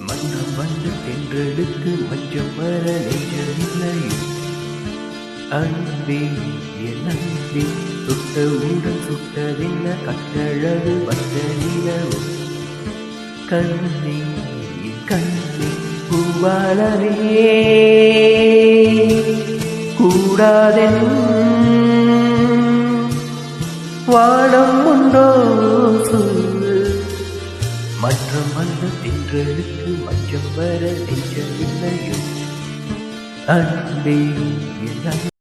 மன்றம் வந்து தென்றெடுத்து மஞ்சம் வர நெஞ்சமில்லை அன்பே என் அன்பே சுட்ட உடன் சுட்டதென்ன கட்டழகு வந்த நிலவு கண்ணே என் கண்ணே பூவாளரே கூடாதென் வானம் உண்டோ சொல் மன்றம் வந்த தென்றலுக்கு மஞ்சம் வர நெஞ்சமில்லையோ அன்பே என்